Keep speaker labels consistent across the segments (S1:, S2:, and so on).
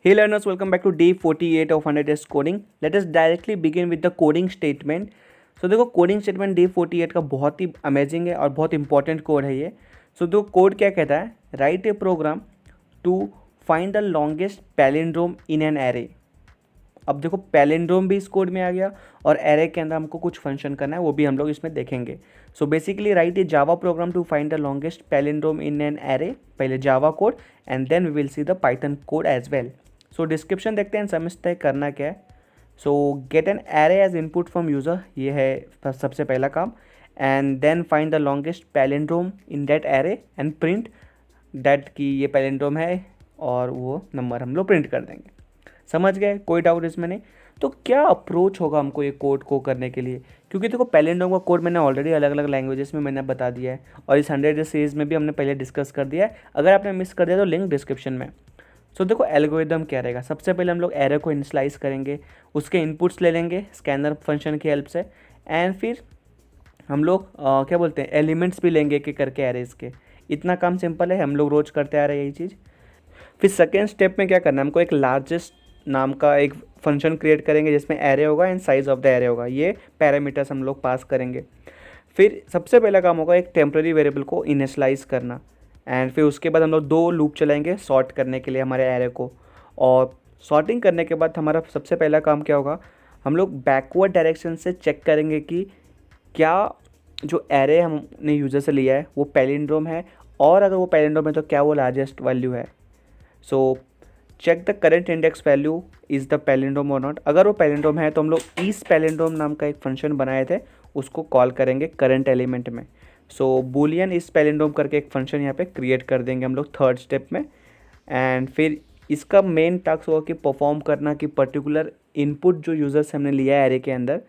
S1: Hey learners, welcome back to day 48 of 100 days coding. Let us directly begin with the coding statement. So देखो coding statement day 48 का बहुत ही amazing है और बहुत important code है ये. सो देखो कोड क्या कहता है, write a program to find the longest palindrome in an array. अब देखो पैलिंड्रोम भी इस कोड में आ गया और एरे के अंदर हमको कुछ फंक्शन करना है, वो भी हम लोग इसमें देखेंगे. So basically write a Java program to find the longest palindrome in an array. पहले Java code and then we will see the Python code as well. So description देखते हैं, समझते हैं करना क्या है. So get an array as input from user, ये है सबसे पहला काम. And then find the longest palindrome in that array and print that कि ये पैलिंड्रोम है और वो नंबर हम लोग प्रिंट कर देंगे. समझ गए, कोई डाउट इसमें नहीं. तो क्या अप्रोच होगा हमको ये कोड को करने के लिए, क्योंकि देखो पैलिंड्रोम का कोड मैंने ऑलरेडी अलग अलग लैंग्वेजेस में मैंने बता दिया है और इस 100 सीरीज में भी हमने पहले डिस्कस कर दिया है. अगर आपने मिस कर दिया तो लिंक डिस्क्रिप्शन में. सो देखो एल्गोरिदम क्या रहेगा, सबसे पहले हम लोग एरे को इनिशियलाइज करेंगे, उसके इनपुट्स ले लेंगे स्कैनर फंक्शन की हेल्प से. एंड फिर हम लोग क्या बोलते हैं, एलिमेंट्स भी लेंगे एक एक करके एरेज के. इतना काम सिंपल है, हम लोग रोज करते आ रहे हैं यही चीज़. फिर सेकेंड स्टेप में क्या करना है, हमको एक लार्जेस्ट नाम का एक फंक्शन क्रिएट करेंगे जिसमें एरे होगा and size of the array होगा. ये पैरामीटर्स हम लोग पास करेंगे. फिर सबसे पहला काम होगा एक टेम्प्रेरी वेरिएबल को इनिशियलाइज करना. एंड फिर उसके बाद हम लोग 2 लूप चलाएंगे सॉर्ट करने के लिए हमारे एरे को. और सॉर्टिंग करने के बाद हमारा सबसे पहला काम क्या होगा, हम लोग बैकवर्ड डायरेक्शन से चेक करेंगे कि क्या जो एरे हमने यूज़र से लिया है वो पैलिंड्रोम है, और अगर वो पैलिंड्रोम है तो क्या वो लार्जेस्ट वैल्यू है. So check the current index value is the palindrome और नॉट. अगर वो पैलिंड्रोम है तो हम लोग इस पैलिंड्रोम नाम का एक फंक्शन बनाए थे, उसको कॉल करेंगे करंट एलिमेंट में. सो बूलियन इस पैलिंड्रोम करके एक फंक्शन यहाँ पे क्रिएट कर देंगे हम लोग थर्ड स्टेप में. एंड फिर इसका मेन टास्क होगा कि परफॉर्म करना कि पर्टिकुलर इनपुट जो यूज़र से हमने लिया है एरे के अंदर,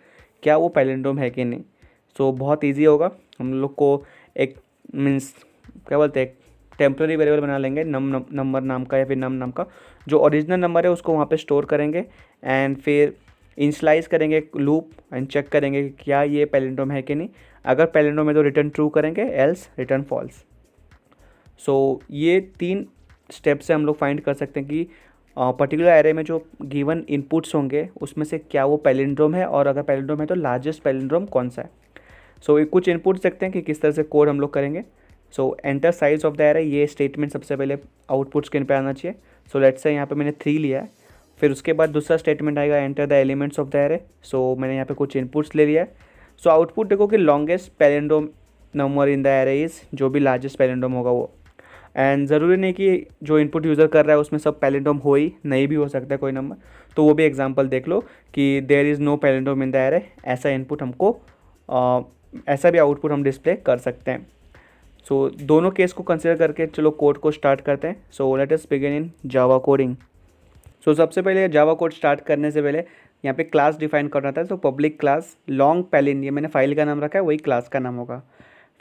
S1: क्या वो पैलिंड्रोम है कि नहीं. सो बहुत ईजी होगा. हम लोग को एक मीन्स क्या बोलते हैं, टेम्प्रेरी वेरिएबल बना लेंगे नंबर नाम का या फिर नम नाम का. जो ओरिजिनल नंबर है उसको वहाँ पे स्टोर करेंगे एंड फिर इनिशियलाइज करेंगे एक लूप एंड चेक करेंगे कि क्या ये पैलिंड्रोम है कि नहीं. अगर पैलिंड्रोम है तो रिटर्न ट्रू करेंगे, एल्स रिटर्न फॉल्स. सो ये 3 स्टेप से हम लोग फाइंड कर सकते हैं कि पर्टिकुलर एरे में जो गिवन इनपुट्स होंगे उसमें से क्या वो पैलिंड्रोम है, और अगर पैलिंड्रोम है तो लार्जेस्ट पैलिंड्रोम कौन सा है. सो कुछ इनपुट्स देखते हैं कि किस तरह से कोड हम लोग करेंगे. सो enter size of the array, ये स्टेटमेंट सबसे पहले आउटपुट स्क्रीन पे आना चाहिए. सो लेट्स से यहाँ पे मैंने 3 लिया है. फिर उसके बाद दूसरा स्टेटमेंट आएगा enter the elements of the array. So मैंने यहाँ पे कुछ इनपुट्स ले लिया है. सो आउटपुट देखो कि longest palindrome number in the array is, जो भी लार्जेस्ट पैलिंड्रोम होगा वो. एंड ज़रूरी नहीं कि जो इनपुट यूज़र कर रहा है उसमें सब पैलिंड्रोम हो ही, नहीं भी हो सकता है कोई नंबर. तो वो भी एग्जांपल देख लो कि there is no palindrome in the array, ऐसा इनपुट हमको ऐसा भी आउटपुट हम डिस्प्ले कर सकते हैं. सो दोनों केस को कंसिडर करके चलो कोड को स्टार्ट करते हैं. So let us begin in Java coding. So सबसे पहले जावा कोड स्टार्ट करने से पहले यहाँ पे क्लास डिफाइन करना था. तो पब्लिक क्लास लॉन्ग पैलिन, ये मैंने फाइल का नाम रखा है, वही क्लास का नाम होगा.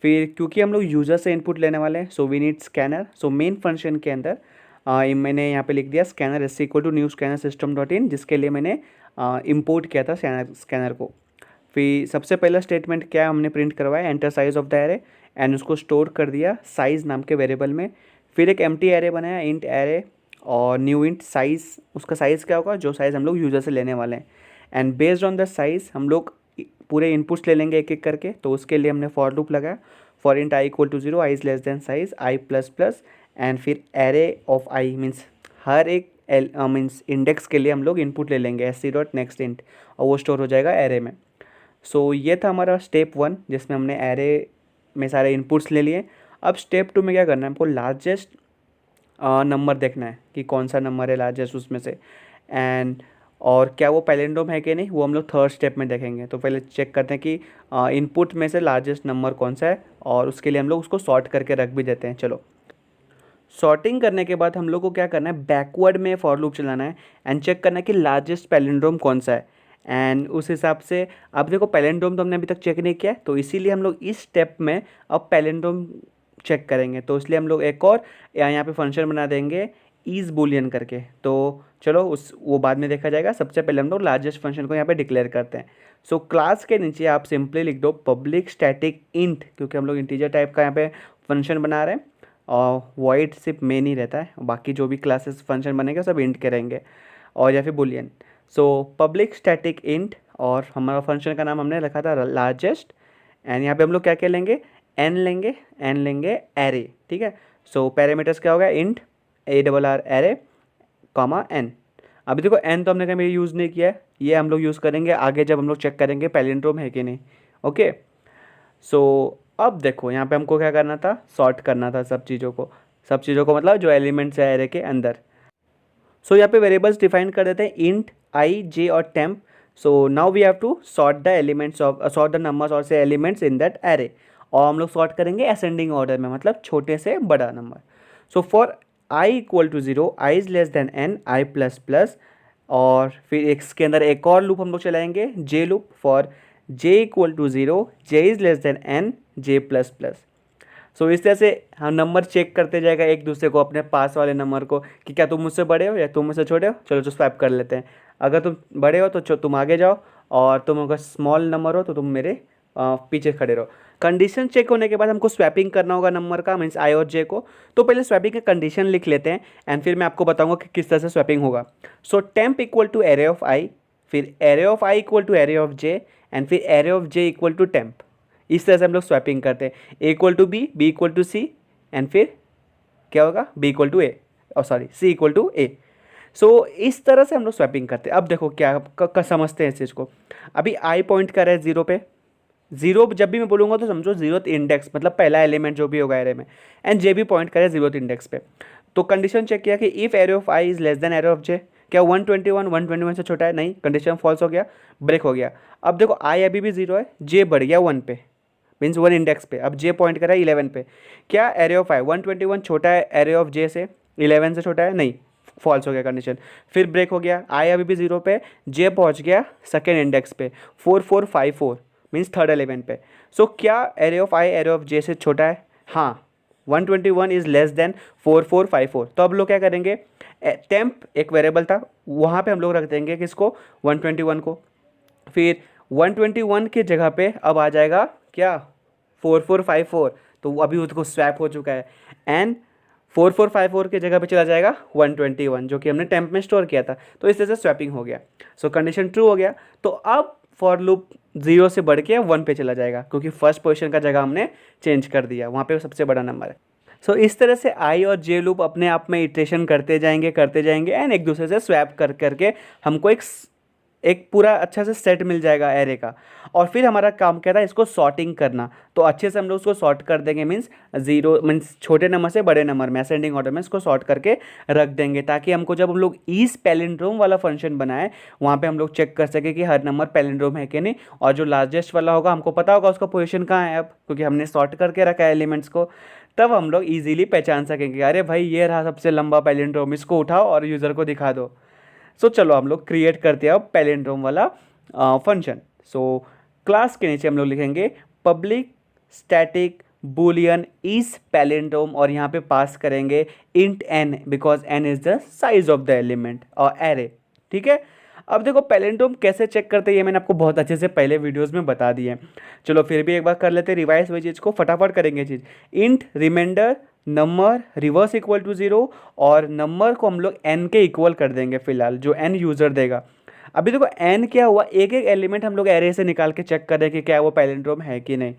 S1: फिर क्योंकि हम लोग यूज़र से इनपुट लेने वाले हैं, so we need scanner. So main function के अंदर मैंने यहाँ पे लिख दिया scanner is equal to new scanner system dot in, जिसके लिए मैंने इम्पोर्ट किया था स्कैनर को. फिर सबसे पहला स्टेटमेंट क्या हमने प्रिंट करवाया, enter size of the array, and उसको स्टोर कर दिया साइज नाम के वेरिएबल में. फिर एक एम्प्टी एरे बनाया इंट एरे और न्यू इंट साइज़. उसका साइज़ क्या होगा, जो साइज़ हम लोग यूज़र से लेने वाले हैं. And based on the size हम लोग पूरे इनपुट्स ले लेंगे एक एक करके. तो उसके लिए हमने फॉर लूप लगाया. For int i equal to 0, i is less than size i plus plus. And फिर एरे ऑफ आई मीन्स हर एक मीन्स इंडेक्स के लिए हम लोग इनपुट ले लेंगे S C dot next int, और वो स्टोर हो जाएगा एरे में. सो ये था हमारा स्टेप 1 जिसमें हमने एरे में सारे इनपुट्स ले लिए. अब स्टेप 2 में क्या करना है, हमको लार्जेस्ट नंबर देखना है कि कौन सा नंबर है लार्जेस्ट उसमें से. एंड और क्या वो पैलिंड्रोम है कि नहीं, वो हम लोग थर्ड स्टेप में देखेंगे. तो पहले चेक करते हैं कि इनपुट में से लार्जेस्ट नंबर कौन सा है, और उसके लिए हम लोग उसको सॉर्ट करके रख भी देते हैं. चलो सॉर्टिंग करने के बाद हम लोग को क्या करना है, बैकवर्ड में फॉर लूप चलाना है एंड चेक करना है कि लार्जेस्ट पैलिंड्रोम कौन सा है. एंड उस हिसाब से अब देखो पैलिंड्रोम तो हमने अभी तक चेक नहीं किया, तो इसीलिए हम लोग इस स्टेप में अब पैलिंड्रोम चेक करेंगे. तो इसलिए हम लोग एक और यहाँ पे फंक्शन बना देंगे ईज बूलियन करके. तो चलो वो बाद में देखा जाएगा. सबसे पहले हम लोग लार्जेस्ट फंक्शन को यहाँ पे डिक्लेयर करते हैं. सो क्लास के नीचे आप सिंपली लिख दो पब्लिक स्टैटिक इंट, क्योंकि हम लोग इंटीजर टाइप का यहाँ पे फंक्शन बना रहे हैं. और वॉइड सिर्फ मेन ही रहता है, बाकी जो भी क्लासेस फंक्शन बनेंगे सब इंट के रहेंगे और या फिर Boolean. So public static int, और हमारा फंक्शन का नाम हमने रखा था लार्जेस्ट, एंड यहाँ पे हम लोग क्या क्या लेंगे, एन लेंगे एरे, ठीक है। सो पैरामीटर्स क्या होगा, int ARR array comma N. अभी देखो एन तो हमने कभी यूज़ नहीं किया है, ये हम लोग यूज़ करेंगे आगे जब हम लोग चेक करेंगे पैलिंड्रोम है कि नहीं। ओके, सो अब देखो यहाँ पे हमको क्या करना था, सॉर्ट करना था सब चीज़ों को मतलब जो एलिमेंट्स है एरे के अंदर। सो यहाँ पे वेरिएबल्स डिफाइन कर देते हैं इंट आई जे और temp. So now we have to sort the elements of sort the numbers और से एलिमेंट्स इन दैट एरे, और हम लोग सॉर्ट करेंगे असेंडिंग ऑर्डर में, मतलब छोटे से बड़ा number. So for i equal to 0, i is less than n, i plus plus, और फिर इसके अंदर एक और लूप हम लोग चलाएंगे j loop, for j equal to 0, j is less than n, j plus plus. So इस तरह से हम नंबर चेक करते जाएगा एक दूसरे को, अपने पास वाले नंबर को, कि क्या तुम मुझसे बड़े हो या तुम मुझसे छोटे हो, चलो तो स्वैप कर लेते हैं। अगर तुम बड़े हो तो तुम आगे जाओ, और तुम अगर स्मॉल नंबर हो तो तुम मेरे पीछे खड़े रहो। कंडीशन चेक होने के बाद हमको स्वैपिंग करना होगा नंबर का, मीन्स आई और जे को। तो पहले स्वैपिंग का कंडीशन लिख लेते हैं, एंड फिर मैं आपको बताऊंगा कि किस तरह से स्वैपिंग होगा। So temp equal to array of i, फिर array of i equal to array of j, and फिर array of j equal to temp. इस तरह से हम लोग स्वैपिंग करते हैं, a equal to b, b equal to c, and फिर क्या होगा, बी इक्वल टू ए, और sorry c equal to a. So इस तरह से हम लोग स्वैपिंग करते हैं। अब देखो क्या समझते हैं इस चीज़ को। अभी आई पॉइंट कर रहा है 0 पे, 0 जब भी मैं बोलूँगा तो समझो 0th इंडेक्स, मतलब पहला एलिमेंट जो भी होगा एरे में, एंड जे भी पॉइंट करे 0th इंडेक्स पे। तो कंडीशन चेक किया कि if array of i is less than array of j, क्या 121 से छोटा है, नहीं, कंडीशन फॉल्स हो गया, ब्रेक हो गया। अब देखो आई अभी भी 0 है, जे बढ़ गया 1 पे, मीन्स 1 इंडेक्स पे, अब जे पॉइंट करा है 11 पे। क्या एरे ऑफ आई 121 छोटा है एरे ऑफ जे से, 11 से छोटा है, नहीं, फॉल्स हो गया कंडीशन। फिर ब्रेक हो गया, आई अभी भी 0 पे, जे पहुंच गया सेकेंड इंडेक्स पे 4454, मीन्स थर्ड एलिमेंट पे। सो क्या array of i array of j से छोटा है, हाँ, 121 इज़ लेस देन 4454। तो अब लोग क्या करेंगे, टेम्प एक वेरिएबल था, वहाँ पे हम लोग रख देंगे किसको, 121 को। फिर 121 की जगह पे अब आ जाएगा क्या, 4454, तो अभी उसको स्वैप हो चुका है, एंड 4454 की जगह पे चला जाएगा 121 जो कि हमने टेम्प में स्टोर किया था। तो इस तरह से स्वैपिंग हो गया। सो कंडीशन ट्रू हो गया। तो अब फॉर लूप 0 से बढ़ के 1 पे चला जाएगा, क्योंकि फर्स्ट पोजीशन का जगह हमने चेंज कर दिया, वहाँ पे सबसे बड़ा नंबर है। सो इस तरह से आई और जे लूप अपने आप में इटरेशन करते जाएंगे एंड एक दूसरे से स्वैप करके हमको एक पूरा अच्छा से सेट मिल जाएगा एरे का। और फिर हमारा काम क्या था, इसको सॉर्टिंग करना। तो अच्छे से हम लोग उसको सॉर्ट कर देंगे, मीन्स 0 मीन्स छोटे नंबर से बड़े नंबर में असेंडिंग ऑर्डर में इसको सॉर्ट करके रख देंगे, ताकि हमको जब हम लोग ईज पैलिंड्रोम वाला फंक्शन बनाए वहाँ पे हम लोग चेक कर सके कि हर नंबर पैलिंड्रोम है कि नहीं, और जो लार्जेस्ट वाला होगा हमको पता होगा उसका पोजीशन कहाँ है अब, क्योंकि हमने सॉर्ट करके रखा है एलिमेंट्स को। तब हम लोग ईजिली पहचान सकेंगे, अरे भाई ये रहा सबसे लंबा पैलिंड्रोम, इसको उठाओ और यूज़र को दिखा दो। सो चलो हम लोग क्रिएट करते हैं अब पैलिंड्रोम वाला फंक्शन। सो क्लास के नीचे हम लोग लिखेंगे public static boolean is palindrome, और यहाँ पे पास करेंगे int N, because N is the size of the element और एरे। ठीक है, अब देखो पैलिंड्रोम कैसे चेक करते हैं ये मैंने आपको बहुत अच्छे से पहले वीडियोस में बता दिए हैं। चलो फिर भी एक बार कर लेते हैं रिवाइज वही चीज़ को, फटाफट करेंगे चीज़। Int remainder number reverse equal to 0, और नंबर को हम लोग n के इक्वल कर देंगे फिलहाल, जो n यूज़र देगा। अभी देखो n क्या हुआ, एक एक एलिमेंट हम लोग एरे से निकाल के चेक करें कि क्या वो पैलिंड्रोम है कि नहीं।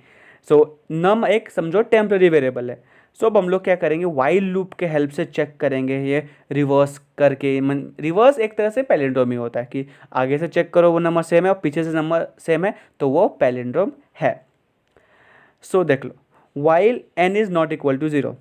S1: सो नम एक समझो टेम्पररी वेरिएबल है। सो अब हम लोग क्या करेंगे, वाइल लूप के हेल्प से चेक करेंगे ये रिवर्स करके। रिवर्स एक तरह से पैलिंड्रोम ही होता है कि आगे से चेक करो वो नंबर सेम है और पीछे से नंबर सेम है तो वो पैलिंड्रोम है। सो देख लो, while n is not equal to 0,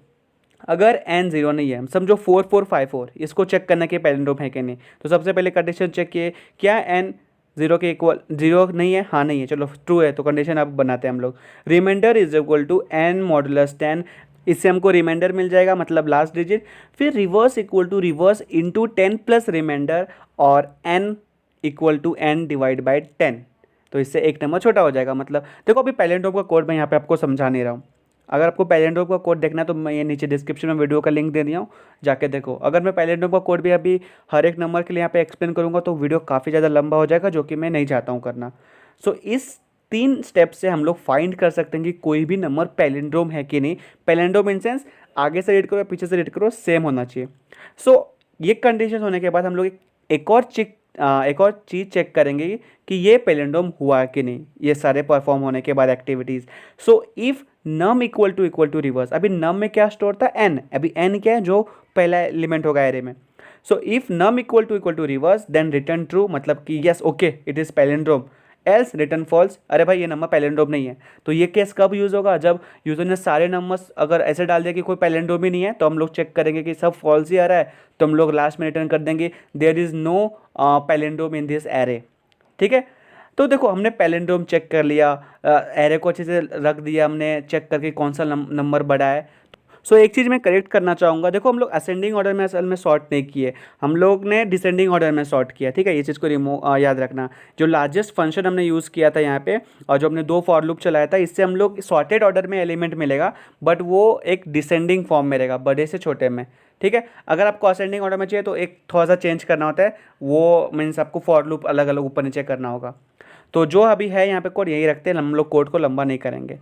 S1: अगर n 0 नहीं है, समझो 4454, इसको चेक करना कि पैलिंड्रोम है कि नहीं। तो सबसे पहले कंडीशन चेक किए, क्या n 0 के इक्वल 0 नहीं है, हाँ नहीं है, चलो ट्रू है, तो कंडीशन अब बनाते हैं हम लोग। Remainder is equal to n modulus 10, इससे हमको रिमाइंडर मिल जाएगा, मतलब लास्ट डिजिट। फिर reverse equal to reverse into 10 plus remainder, और n equal to n divide by 10, तो इससे एक नंबर छोटा हो जाएगा। मतलब देखो अभी पैलिंड्रोम का कोड मैं यहाँ पे आपको समझा नहीं रहा हूँ। अगर आपको पैलिंड्रोम का कोड देखना है तो मैं ये नीचे डिस्क्रिप्शन में वीडियो का लिंक दे दिया हूँ, जाके देखो। अगर मैं पैलिंड्रोम का कोड भी अभी हर एक नंबर के लिए यहाँ पे एक्सप्लेन करूँगा तो वीडियो काफ़ी ज़्यादा लंबा हो जाएगा, जो कि मैं नहीं चाहता हूँ करना। सो इस 3 स्टेप से हम लोग फाइंड कर सकते हैं कि कोई भी नंबर पैलिंड्रोम है कि नहीं। पैलिंड्रोम इन सेंस आगे से रीड करो पीछे से रीड करो सेम होना चाहिए। सो ये कंडीशन होने के बाद हम लोग एक और चीज़ चेक करेंगे कि ये पैलिंड्रोम हुआ कि नहीं, ये सारे परफॉर्म होने के बाद activities. So if num equal to reverse, अभी नम में क्या स्टोर था n, अभी n क्या है जो पहला एलिमेंट होगा एरे में। So if num equal to reverse then return true, मतलब कि yes okay it is palindrome, else return false, अरे भाई ये नंबर पैलिंड्रोम नहीं है। तो ये केस कब यूज़ होगा, जब यूज़र ने सारे नंबर्स अगर ऐसे डाल दिया कि कोई पैलिंड्रोम ही नहीं है, तो हम लोग चेक करेंगे कि सब फॉल्स ही आ रहा है, तो हम लोग लास्ट में रिटर्न कर देंगे there is no palindrome in this array. ठीक है, तो देखो हमने पैलिंड्रोम चेक कर लिया, एरे को अच्छे से रख दिया हमने, चेक करके कौन सा नंबर बड़ा है। सो एक चीज़ मैं करेक्ट करना चाहूँगा, देखो हम लोग असेंडिंग ऑर्डर में असल में सॉर्ट नहीं किए, हम लोग ने डिसेंडिंग ऑर्डर में सॉर्ट किया। ठीक है, ये चीज़ को याद रखना। जो लार्जेस्ट फंक्शन हमने यूज़ किया था यहाँ पे और जो हमने 2 फॉर लूप चलाया था, इससे हम लोग सॉर्टेड ऑर्डर में एलिमेंट मिलेगा, बट वो एक डिसेंडिंग फॉर्म में रहेगा, बड़े से छोटे में। ठीक है, अगर आपको असेंडिंग ऑर्डर में चाहिए तो एक थोड़ा सा चेंज करना होता है, वो मीन्स आपको फॉर लूप अलग अलग ऊपर नीचे करना होगा। तो जो अभी है यहाँ पे कोड यही रखते हैं, हम लोग कोड को लंबा नहीं करेंगे।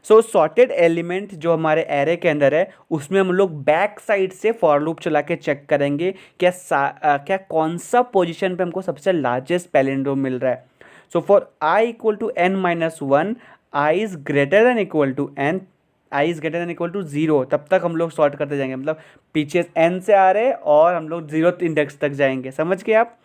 S1: सो सॉर्टेड एलिमेंट जो हमारे एरे के अंदर है उसमें हम लोग बैक साइड से फॉर लूप चला के चेक करेंगे क्या कौन सा पोजीशन पे हमको सबसे लार्जेस्ट पैलिंड्रोम मिल रहा है। So for i equal to n-1 i is greater than equal to n, i is greater than equal to 0, तब तक हम लोग सॉर्ट करते जाएंगे, मतलब पीछे n से आ रहे और हम लोग 0th इंडेक्स तक जाएंगे, समझ गए आप।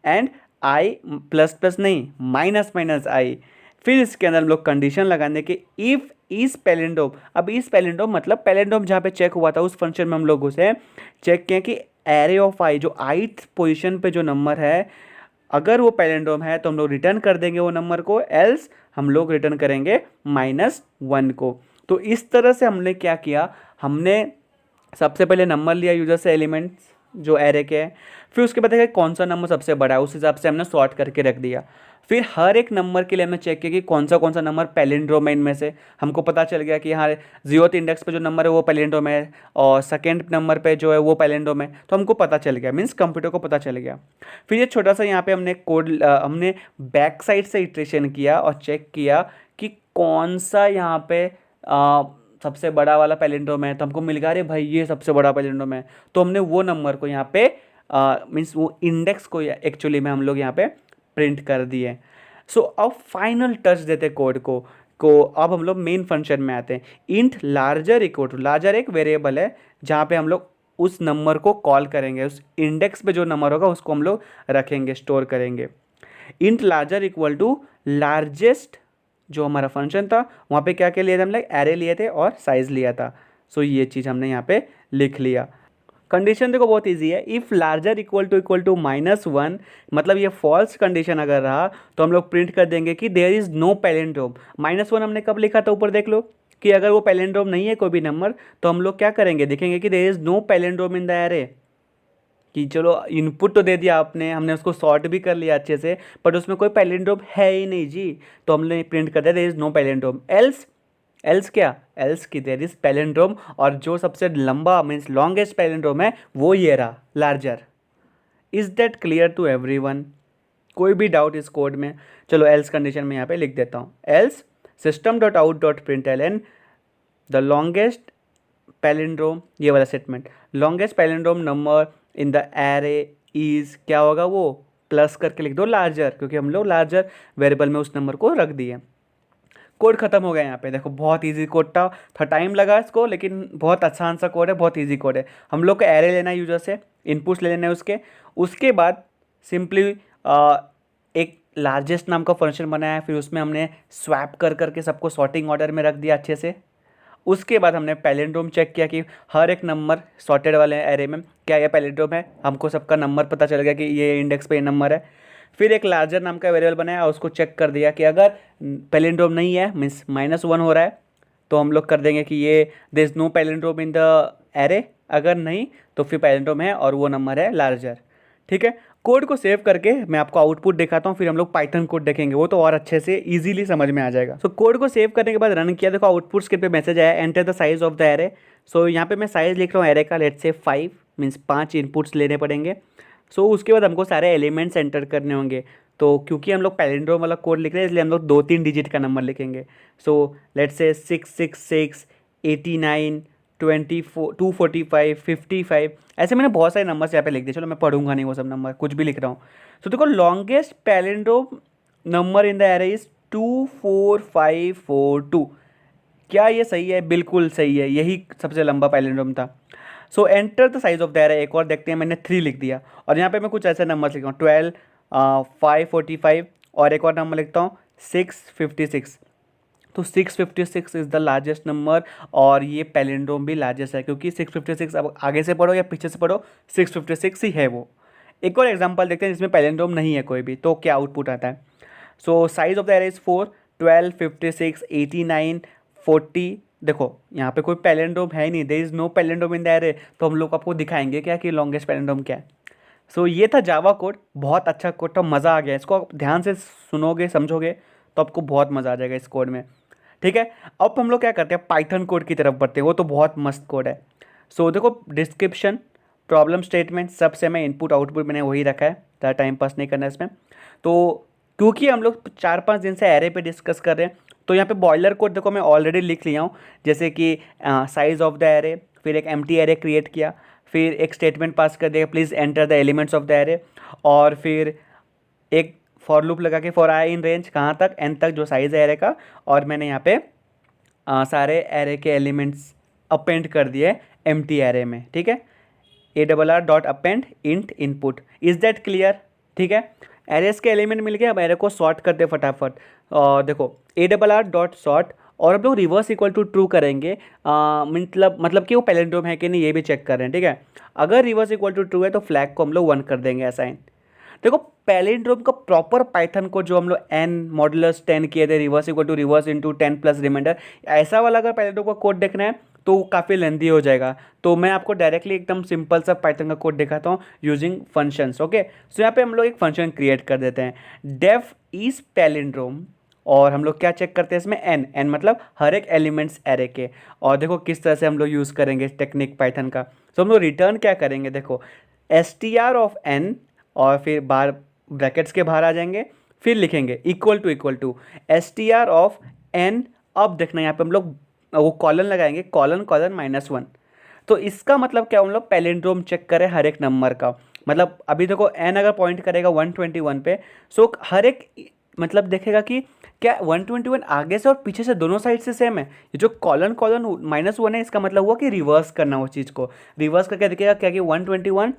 S1: एंड आई प्लस प्लस नहीं माइनस माइनस आई, फिर इसके अंदर हम लोग कंडीशन लगाने कि इफ़ इस पैलिंड्रोम, अब इस पैलिंड्रोम मतलब पैलिंड्रोम जहाँ पे चेक हुआ था उस फंक्शन में हम लोग उसे चेक किए कि एरे ऑफ आई जो 8th पोजीशन पे जो नंबर है अगर वो पैलिंड्रोम है तो हम लोग रिटर्न कर देंगे वो नंबर को, एल्स हम लोग रिटर्न करेंगे -1 को। तो इस तरह से हमने क्या किया, हमने सबसे पहले नंबर लिया यूजर से एलिमेंट्स जो एरे के है, फिर उसके बाद देखा कौन सा नंबर सबसे बड़ा है, उस हिसाब से हमने सॉर्ट करके रख दिया। फिर हर एक नंबर के लिए हमने चेक किया कि कौन सा नंबर पैलिंड्रोम है इनमें से। हमको पता चल गया कि यहाँ 0th इंडेक्स पे जो नंबर है वो पैलिंड्रोम है और सेकेंड नंबर पे जो है वो पैलिंड्रोम है, तो हमको पता चल गया, मीन्स कंप्यूटर को पता चल गया। फिर ये छोटा सा यहाँ पे हमने कोड हमने बैक साइड से इटरेशन किया और चेक किया कि कौन सा यहाँ पे सबसे बड़ा वाला पैलिंड्रोम है, तो हमको मिल गया अरे भाई ये सबसे बड़ा पैलिंड्रोम है, तो हमने वो नंबर को यहाँ पे मीन्स वो इंडेक्स को एक्चुअली में हम लोग यहाँ पे प्रिंट कर दिए। सो अब फाइनल टच देते कोड को अब हम लोग मेन फंक्शन में आते हैं। Int larger equal to, larger एक वेरिएबल है जहाँ पे हम लोग उस नंबर को कॉल करेंगे, उस इंडेक्स पे जो नंबर होगा उसको हम लोग रखेंगे, स्टोर करेंगे। Int larger equal to largest जो हमारा फंक्शन था वहाँ पे क्या क्या लिए थे हम लोग, एरे लिए थे और साइज लिया था। सो ये चीज़ हमने यहाँ पे लिख लिया। कंडीशन देखो बहुत इजी है, इफ़ लार्जर इक्वल टू -1, मतलब ये फॉल्स कंडीशन अगर रहा तो हम लोग प्रिंट कर देंगे कि देयर इज़ नो पैलिंड्रोम। -1 हमने कब लिखा था ऊपर देख लो, कि अगर वो पैलिंड्रोम नहीं है कोई भी नंबर तो हम लोग क्या करेंगे, देखेंगे कि there is no palindrome in the array, कि चलो इनपुट तो दे दिया आपने, हमने उसको सॉर्ट भी कर लिया अच्छे से, बट उसमें कोई पैलिंड्रोम है ही नहीं जी, तो हमने प्रिंट कर दिया there is no palindrome. Else क्या, एल्स की देयर इज पैलिंड्रोम, और जो सबसे लंबा मीन्स लॉन्गेस्ट पैलिंड्रोम है वो ये रहा larger. Is that clear to everyone? कोई भी डाउट इस कोड में? चलो एल्स कंडीशन में यहाँ पे लिख देता हूँ, else system.out.println the longest palindrome, ये वाला statement, longest palindrome number in the array is क्या होगा, वो प्लस करके लिख दो लार्जर, क्योंकि हम लोग लार्जर वेरिएबल में उस नंबर को रख दिए। कोड खत्म हो गया यहाँ पे, देखो बहुत इजी कोड था, थोड़ा टाइम लगा इसको, लेकिन बहुत आसान सा कोड है, बहुत इजी कोड है। हम लोग को एरे लेना है यूजर से, इनपुट्स ले लेने हैं उसके बाद सिंपली एक लार्जेस्ट नाम का फंक्शन बनाया, फिर उसमें हमने स्वैप कर करके सबको सॉर्टिंग ऑर्डर में रख दिया अच्छे से। उसके बाद हमने पैलिंड्रोम चेक किया कि हर एक नंबर सॉर्टेड वाले एरे में क्या ये पैलिंड्रोम है, हमको सबका नंबर पता चल गया कि ये इंडेक्स पे ये नंबर है। फिर एक लार्जर नाम का वेरिएबल बनाया और उसको चेक कर दिया कि अगर पैलिंड्रोम नहीं है मीन्स -1 हो रहा है तो हम लोग कर देंगे कि ये there is no palindrome in the array, अगर नहीं तो फिर पैलिंड्रोम है और वो नंबर है लार्जर। ठीक है, कोड को सेव करके मैं आपको आउटपुट दिखाता हूँ, फिर हम लोग पाइथन कोड देखेंगे, वो तो और अच्छे से इजीली समझ में आ जाएगा। सो कोड को सेव करने के बाद रन किया, देखो आउटपुट स्क्रीन पे मैसेज आया, enter the size of the array. So यहाँ पे मैं साइज लिख रहा हूँ एरे का, लेट्स से 5 मीन्स 5 इनपुट्स लेने पड़ेंगे। सो उसके बाद हमको सारे एलिमेंट्स एंटर करने होंगे, तो क्योंकि हम लोग पैलिंड्रोम वाला कोड लिख रहे हैं इसलिए हम लोग 2-3 डिजिट का नंबर लिखेंगे। सो लेट्स से 666 89 245, 55, ऐसे मैंने बहुत सारे नंबर्स यहाँ पे लिख दिए। चलो मैं पढ़ूंगा नहीं वो सब नंबर, कुछ भी लिख रहा हूँ। तो देखो longest palindrome number in the array is 24542। क्या ये सही है? बिल्कुल सही है, यही सबसे लंबा पैलिंड्रोम था। सो enter the size of the array. एक और देखते हैं, मैंने 3 लिख दिया और यहाँ पे मैं कुछ ऐसे नंबर लिख रहा हूँ 12, 545 और एक और नंबर लिखता हूँ 656। तो 656 इज़ द लार्जेस्ट नंबर और ये पैलिंड्रोम भी लार्जेस्ट है, क्योंकि 656 अब आगे से पढ़ो या पीछे से पढ़ो 656 ही है वो। एक और एग्जांपल देखते हैं जिसमें पैलिंड्रोम नहीं है कोई भी, तो क्या आउटपुट आता है। So size of the array is 4, 12, 56, 89, 40। देखो यहाँ पे कोई पैलिंड्रोम है ही नहीं, there is no palindrome in the array, तो हम लोग आपको दिखाएंगे क्या कि लॉन्गेस्ट पैलिंड्रोम क्या है। सो ये था जावा कोड, बहुत अच्छा कोड था, मज़ा आ गया। इसको आप ध्यान से सुनोगे समझोगे तो आपको बहुत मज़ा आ जाएगा इस कोड में, ठीक है। अब हम लोग क्या करते हैं, पाइथन कोड की तरफ बढ़ते हैं, वो तो बहुत मस्त कोड है। सो देखो डिस्क्रिप्शन, प्रॉब्लम स्टेटमेंट, सबसे मैं इनपुट आउटपुट मैंने वही रखा है, ज़्यादा टाइम पास नहीं करना इसमें। तो क्योंकि हम लोग 4-5 दिन से एरे पे डिस्कस कर रहे हैं, तो यहाँ पे बॉयलर कोड देखो मैं ऑलरेडी लिख लिया हूँ, जैसे कि साइज ऑफ द एरे, फिर एक एम्प्टी एरे क्रिएट किया, फिर एक स्टेटमेंट पास कर दिया please enter the elements of the array, और फिर एक फॉर लूप लगा के फॉर आई इन रेंज कहाँ तक, एन तक जो साइज़ है एरे का, और मैंने यहाँ पे सारे एरे के एलिमेंट्स अपेंड कर दिए एम्प्टी एरे में, ठीक है। ARR.append int input, is that clear? ठीक है, एरेस के एलिमेंट मिल गए, अब एरे को सॉर्ट कर दे फटाफट। देखो ARR.sort, और अब लोग रिवर्स इक्वल टू ट्रू करेंगे, मतलब कि वो पैलिंड्रोम है कि नहीं ये भी चेक कर रहे हैं, ठीक है। अगर रिवर्स इक्वल टू ट्रू है तो फ्लैग को हम लोग 1 कर देंगे असाइन। देखो पैलिंड्रोम का प्रॉपर पाइथन को जो हम लोग n मॉडुलस 10 किए थे, reverse equal to reverse into 10 plus remainder, ऐसा वाला अगर पैलिंड्रोम का कोड देखना है तो काफ़ी लेंदी हो जाएगा। तो मैं आपको डायरेक्टली एकदम सिंपल सा पाइथन का कोड दिखाता हूँ यूजिंग फंक्शंस, ओके। सो यहाँ पे हम लोग एक फंक्शन क्रिएट कर देते हैं, डेफ इज पैलिंड्रोम, और हम लोग क्या चेक करते हैं इसमें n मतलब हर एक एलिमेंट्स एरे के। और देखो किस तरह से हम लोग यूज़ करेंगे टेक्निक पाइथन का। तो हम लोग रिटर्न क्या करेंगे, देखो str ऑफ n, और फिर बार ब्रैकेट्स के बाहर आ जाएंगे, फिर लिखेंगे equal to str of n। अब देखना यहाँ पे हम लोग वो कॉलन लगाएंगे, कॉलन -1। तो इसका मतलब क्या, हम लोग पैलिंड्रोम चेक करें हर एक नंबर का। मतलब अभी देखो n अगर पॉइंट करेगा 121 पे, सो हर एक मतलब देखेगा कि क्या 121 आगे से और पीछे से दोनों साइड से सेम है। ये जो कॉलन -1 है, इसका मतलब हुआ कि रिवर्स करना वो चीज़ को, रिवर्स करके देखेगा क्या कि 121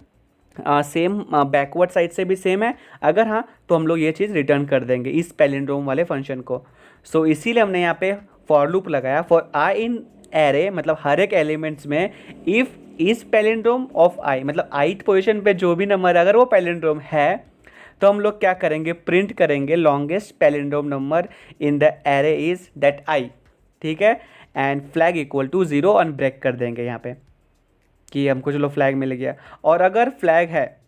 S1: सेम बैकवर्ड साइड से भी सेम है। अगर हाँ तो हम लोग ये चीज़ रिटर्न कर देंगे इस पैलिंड्रोम वाले फंक्शन को। सो इसीलिए हमने यहाँ पे फॉर लूप लगाया, फॉर आई इन एरे मतलब हर एक एलिमेंट्स में इफ़ इज पैलिंड्रोम ऑफ आई, मतलब ith पोजीशन पे जो भी नंबर अगर वो पैलिंड्रोम है तो हम लोग क्या करेंगे, प्रिंट करेंगे longest palindrome number in the array is that I, ठीक है। एंड फ्लैग इक्वल टू 0 और ब्रेक कर देंगे यहाँ पे कि हमको चलो फ्लैग मिल गया। और अगर फ्लैग है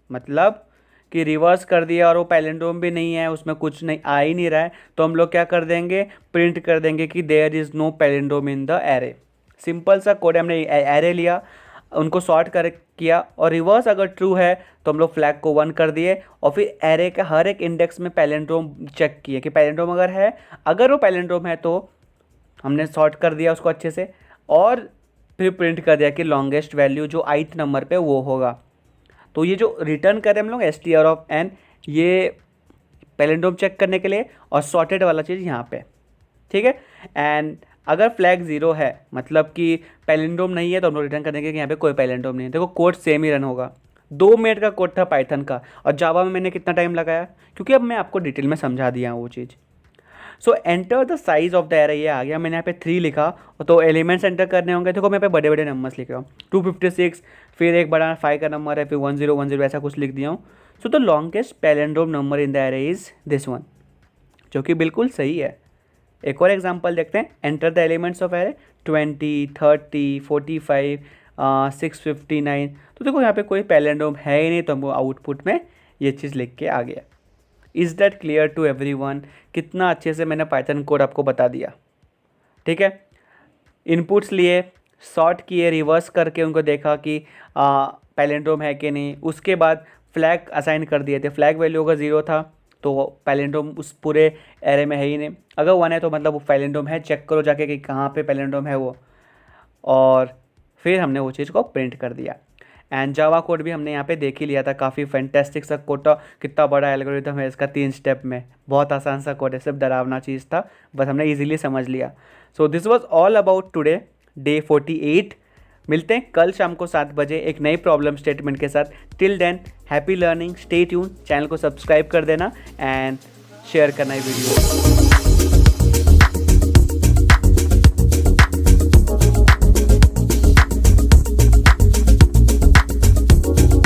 S1: मतलब कि रिवर्स कर दिया और वो पैलिंड्रोम भी नहीं है, उसमें कुछ नहीं आ ही नहीं रहा है, तो हम लोग क्या कर देंगे, प्रिंट कर देंगे कि there is no palindrome in the array. Simple सा कोड, हमने एरे लिया, उनको सॉर्ट कर किया, और रिवर्स अगर ट्रू है तो हम लोग फ्लैग को 1 कर दिए, और फिर एरे के हर एक इंडेक्स में पैलिंड्रोम चेक किए कि पैलिंड्रोम अगर है, अगर वो पैलिंड्रोम है तो हमने सॉर्ट कर दिया उसको अच्छे से, और फिर प्रिंट कर दिया कि लॉन्गेस्ट वैल्यू जो ith नंबर पे वो होगा। तो ये जो रिटर्न करें हम लोग str ऑफ n, ये पैलिंड्रोम चेक करने के लिए, और सॉर्टेड वाला चीज़ यहाँ पे, ठीक है। एंड अगर फ्लैग 0 है मतलब कि पैलिंड्रोम नहीं है, तो हम लोग रिटर्न कर देंगे कि यहाँ पे कोई पैलिंड्रोम नहीं है। देखो कोड सेम ही रन होगा। 2 मिनट का कोड था पाइथन का, और जावा में मैंने कितना टाइम लगाया, क्योंकि अब मैं आपको डिटेल में समझा दिया हूँ वो चीज़। So enter the size of the array, ये आ गया, मैंने यहाँ पे 3 लिखा, तो एलिमेंट्स एंटर करने होंगे। देखो मैं यहाँ पे बड़े बड़े नंबर्स लिख रहा हूँ, 256, फिर एक बड़ा 5 का नंबर है, फिर 1010 ऐसा कुछ लिख दिया हूँ। So the longest palindrome number in the array is this one, जो कि बिल्कुल सही है। एक और एग्जांपल देखते हैं, enter the elements of array 20, 30, 45, 659। तो देखो यहाँ पे कोई पैलिंड्रोम है ही नहीं, तो हमको आउटपुट में ये चीज़ लिख के आ गया। Is that clear to everyone? कितना अच्छे से मैंने पाइथन कोड आपको बता दिया, ठीक है। इनपुट्स लिए, सॉर्ट किए, रिवर्स करके उनको देखा कि पैलिंड्रोम है कि नहीं, उसके बाद फ्लैग असाइन कर दिए थे। फ्लैग वैल्यू अगर 0 था तो पैलिंड्रोम उस पूरे एरे में है ही नहीं, अगर 1 है तो मतलब वो पैलिंड्रोम है, चेक करो जाके कि कहाँ पे पैलिंड्रोम है वो। और फिर हमने वो चीज़ को प्रिंट कर दिया। एंड जावा कोड भी हमने यहाँ पे देख ही लिया था, काफ़ी फैंटेस्टिक सा कोड था, कितना बड़ा एल्गोरिथम है इसका 3 स्टेप में, बहुत आसान सा कोड है, सिर्फ डरावना चीज़ था, बस हमने इजीली समझ लिया। So this was all about today day 48। मिलते हैं कल शाम को 7 बजे एक नई प्रॉब्लम स्टेटमेंट के साथ। Till than happy learning, stay tune, channel को सब्सक्राइब कर देना एंड शेयर करना ये वीडियो।